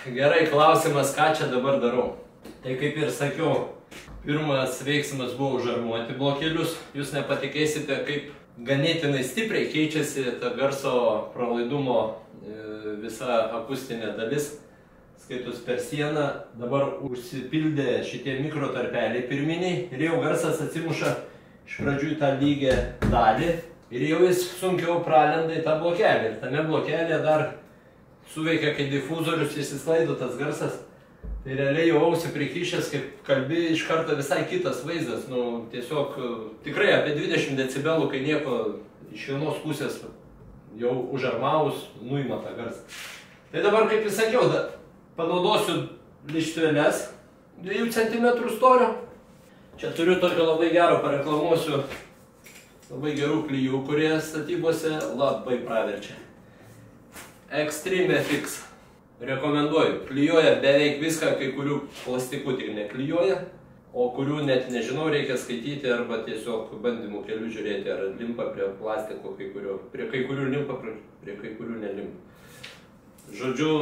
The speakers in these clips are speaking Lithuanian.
Gerai, klausimas, ką čia dabar darau. Tai kaip ir sakiau, pirmas veiksmas buvo užarmuoti blokelius. Jūs nepatikėsite, kaip ganėtinai stipriai keičiasi ta garso pralaidumo visa akustinė dalis. Skaitus per sieną, dabar užsipildė šitie mikrotarpeliai pirminiai ir jau garsas atsimuša iš pradžių tą lygią dalį ir jau jis sunkiau pralenda į tą blokelį. Ir tame blokelė dar suveikia, kai difuzorius išsisklaido tas garsas. Tai realiai jau ausį prikišęs, kaip kalbi, iš karto visai kitas vaizdas. Nu, tiesiog tikrai apie 20 decibelų, kai nieko iš vienos pusės jau užarmavus nuima tą garsą. Tai dabar, kaip ir sakiau, panaudosiu lištveles 2 cm storio. Čia turiu tokio labai gero, pareklamuosiu, labai gerų klijų, kurie statybose labai praverčia. Extreme FX. Rekomenduoju. Klijuoja beveik viską, kai kurių plastikų tik neklijuoja, o kurių net nežinau, reikia skaityti arba tiesiog bandymų kelių žiūrėti, ar limpa prie plastiko kai kurių. Prie kai kurių limpa, prie kai kurių nelimpa. Žodžiu,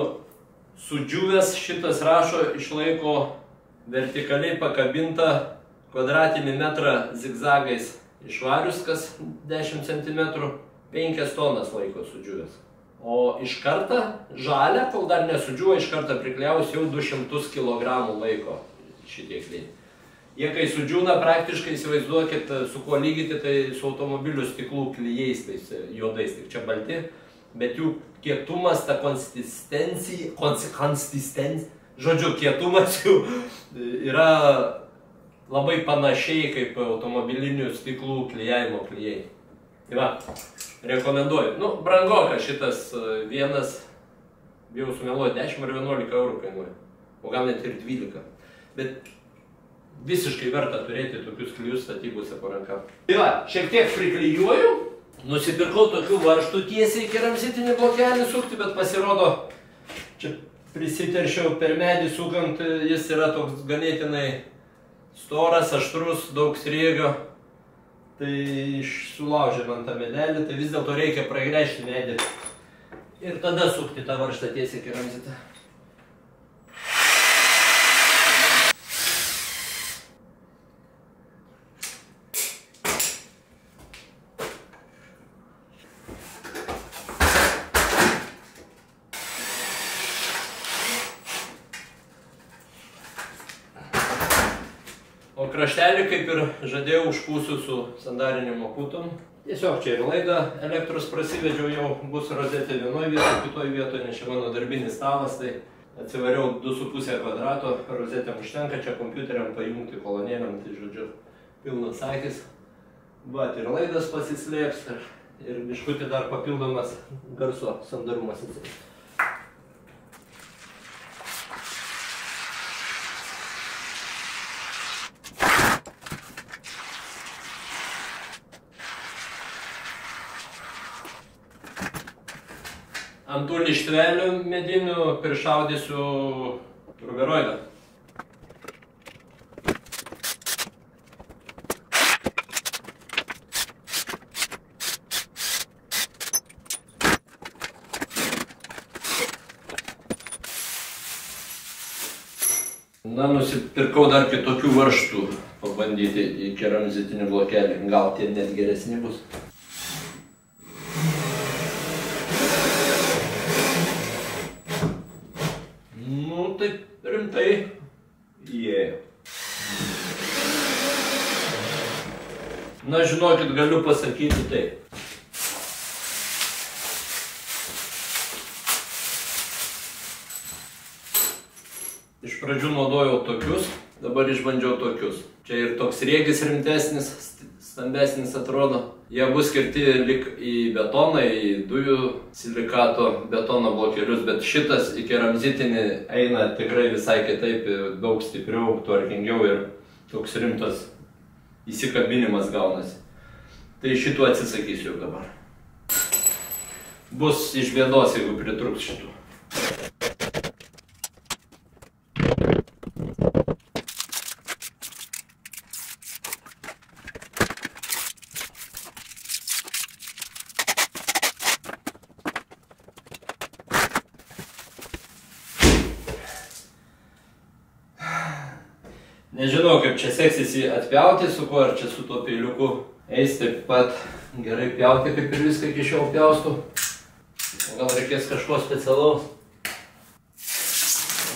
sudžiūvęs šitas rašo išlaiko vertikaliai pakabintą kvadratinį metrą zigzagais išvarius, kas 10 cm, 5 tonas laiko sudžiūvęs. O iš karto žalia, kol dar nesudžiūva, iš karto prikliaus jau 200 kg laiko šitie klijai. Jie kai sudžiūna, praktiškai įsivaizduokit, su kuo lygyti, tai su automobilių stiklų klijais, tais juodais, tik čia balti. Bet jų kietumas, ta konsistencija, žodžiu, kietumas jų yra labai panašiai kaip automobilinių stiklų klijavimo klijai. Tai va, rekomenduoju. Nu, brangoka šitas vienas, bijau sumeluoju, 10 ar 11 eurų kainuoja. O gal net ir 12. Bet visiškai verta turėti tokius klijus statybose po ranka. Tai va, šiek tiek priklijuoju. Nusipirkau tokių varžtų tiesiai keramzitinį blokelį sukti, bet pasirodo, čia prisiteršiau per medį sukant, jis yra toks ganėtinai storas, aštrus, daug sriegio. Tai sulaužė man tą medelį, tai vis dėlto reikia pragręžti medį ir tada sukti tą varžtą tiesiai keramzitą. O kraštelį, kaip ir žadėjau, užpūsiu su sandarinimo putom. Tiesiog čia ir laidą elektros prasivedžiau, jau bus rozetė vienoje vietoje, kitoje vietoje, nes čia mano darbinis stalas, tai atsivariau 2,5 kvadrato, rozetėm užtenka, čia kompiuteriam pajungti kolonėliam, tai žodžiu, pilnas akis. Va, ir laidas pasislėps ir biškutį dar papildomas garso sandarumas atsiras. Ant tų lištvelių medinių prišaudysiu ruberoidą. Na, nusipirkau dar kitokių varžtų pabandyti į keramzitinį blokelį. Gal tie net geresni bus. Taip rimtai įėjo. Na, žinokit, galiu pasakyti taip. Iš pradžių naudojau tokius, dabar išbandžiau tokius. Čia ir toks riegis rimtesnis, stambesnis atrodo. Jie bus skirti lik į betoną, į dujų silikato betono blokelius, bet šitas į keramzitinį eina tikrai visai kitaip, daug stipriau, tvarkingiau ir toks rimtas įsikabinimas gaunasi. Tai šitų atsisakysiu dabar. Bus iš bėdos, jeigu pritruks šitų. Nežinau, kaip čia seksis jį atpjauti, su kuo, ar čia su tuo peiliuku eis taip pat gerai pjauti, kaip ir viską iki šiol pjaustų. Gal reikės kažko specialaus.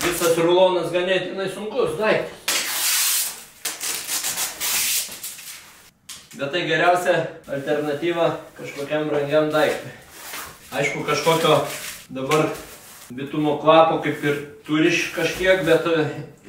Visas rulonas ganėtinai sunkus daiktas. Bet tai geriausia alternatyva kažkokiam brangiam daiktui. Aišku, kažkokio dabar bitumo kvapo kaip ir turi kažkiek, bet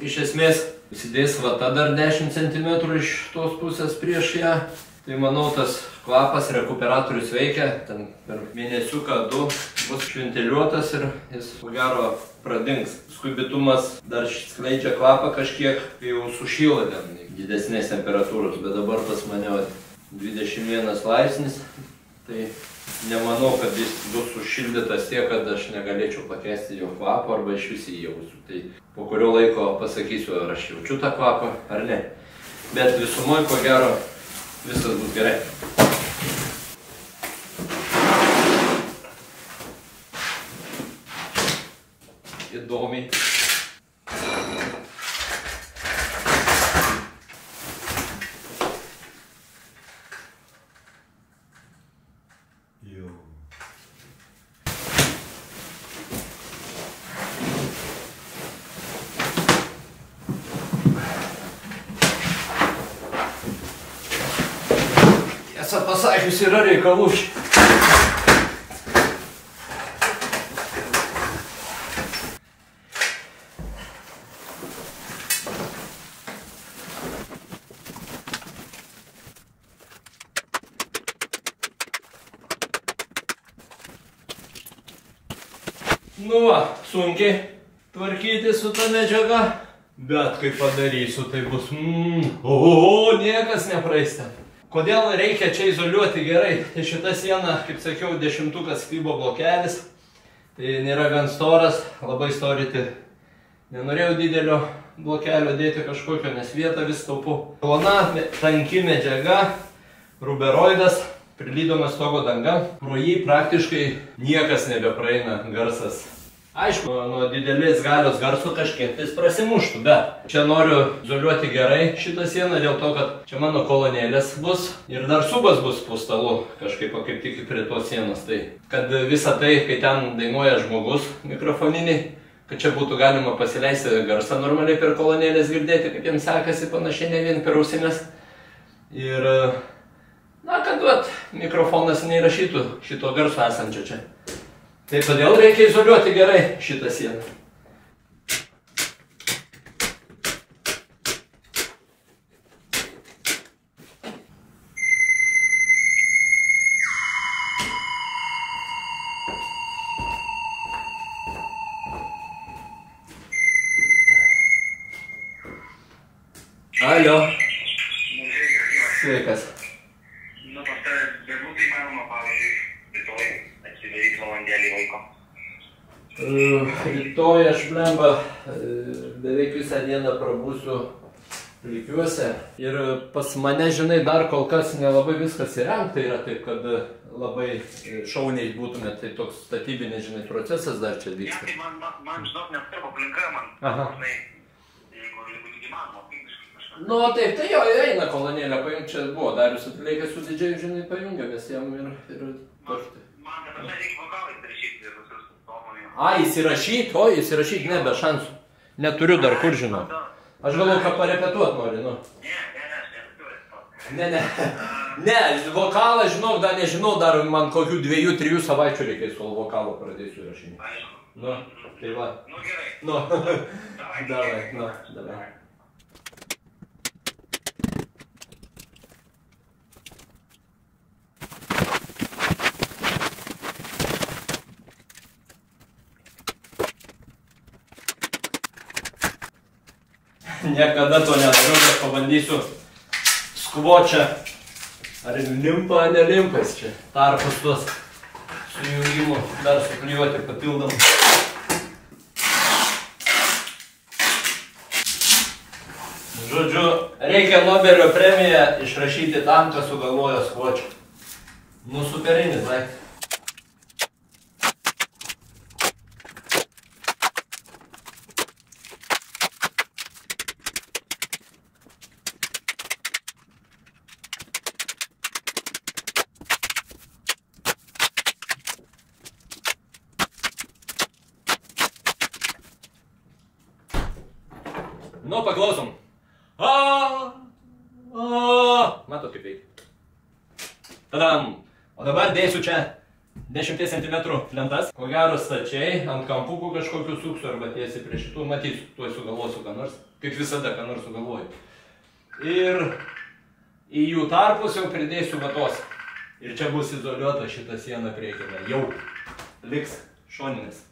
iš esmės įsidės vata dar 10 cm iš tos pusės prieš ją. Tai manau, tas kvapas, rekuperatorius veikia, ten per mėnesiuką 2 bus šventiliuotas ir jis ko gero pradings. Paskui bitumas dar skleidžia kvapą kažkiek, kai jau sušyla ten didesnės temperatūros, bet dabar pas mane 21 laipsnis, tai nemanau, kad jis bus sušildytas tiek, kad aš negalėčiau pakęsti jo kvapo arba iš vis įjausiu. Tai po kurio laiko pasakysiu, ar aš jaučiu tą kvapą ar ne. Bet visumoje ko gero viskas bus gerai. Įdomiai. Tiesą pasakius, yra reikalų. Nu va, sunkiai tvarkyti su ta medžiaga, bet kai padarysiu, tai bus niekas nepraeis ten. Kodėl reikia čia izoliuoti gerai? Tai šita siena, kaip sakiau, 10-ukas fibo blokelis. Tai nėra gan storas, labai storyti. Nenorėjau didelio blokelio dėti kažkokio, nes vietą vis taupu. Plona, tanki medžiaga, ruberoidas, prilydomas stogo danga. Pro jį praktiškai niekas nebepraeina garsas. Aišku, nuo didelės galios garso kažkiek tais prasimuštų, bet čia noriu izoliuoti gerai šitą sieną dėl to, kad čia mano kolonėlės bus ir dar subas bus po stalu kažkaip tik prie tos sienos. Tai kad visą tai, kai ten dainuoja žmogus mikrofoniniai, kad čia būtų galima pasileisti garsą normaliai per kolonėlės girdėti, kaip jiems sekasi panašiai, ne vien per ausines. Ir, na, kad mikrofonas neįrašytų šito garso esančio čia. Tai todėl reikia izoliuoti gerai šitą sieną. Alio. Sveikas. Nu, pas tave bebūtų įmanoma, pavyzdžiui, rytoj atsidaryti valandėlį laiko. Rytoj aš blemba beveik visą dieną prabūsiu Lykiuose. Ir pas mane, žinai, dar kol kas nelabai viskas įrengta yra, taip kad labai šauniai būtumėt, tai toks statybinis, žinai, procesas dar čia vyksta. Ne, tai man žinok, nestarp aplinka, man, jeigu įmanoma, kažką. Nu, taip, tai jo, eina kolonėlę paimti, čia buvo Darius Atleikęs su didžiai, žinai, pajungia, mes jam ir toštai. Man dabar reikia vokalai įsirašyti ir visus nuomonį. A, įsirašyti, ne, be šansų. Neturiu dar kur, žinau. Aš galvoju, ką parepetuot nori, nu. Ne, ne, vokalą, žinok, dar nežinau, dar man kokių 2-3 savaičių reikės, kol vokalą pradėsiu įrašinti. Nu, tai va. Nu, gerai. Nu, davai. Niekada to nedariau, bet pabandysiu skvočią. Ar limpa, nelimpais čia. Tarpus tuos sujungimų dar suklijuoti papildomai. Žodžiu, reikia Nobelio premiją išrašyti tam, kas sugalvojo skvočią. Nu, superinis daiktas. Nu, paklausom. Matot kaip veikia. Tadam. O dabar dėsiu čia 10 cm lentas. Ko gero stačiai, ant kampukų kažkokių suksiu arba tiesiai prie šitų. Matysiu, tuoj sugalvosiu ką nors. Kaip visada, ką nors sugalvoju. Ir į jų tarpus jau pridėsiu vatos. Ir čia bus izoliuota šita siena priekinė. Jau liks šoninės.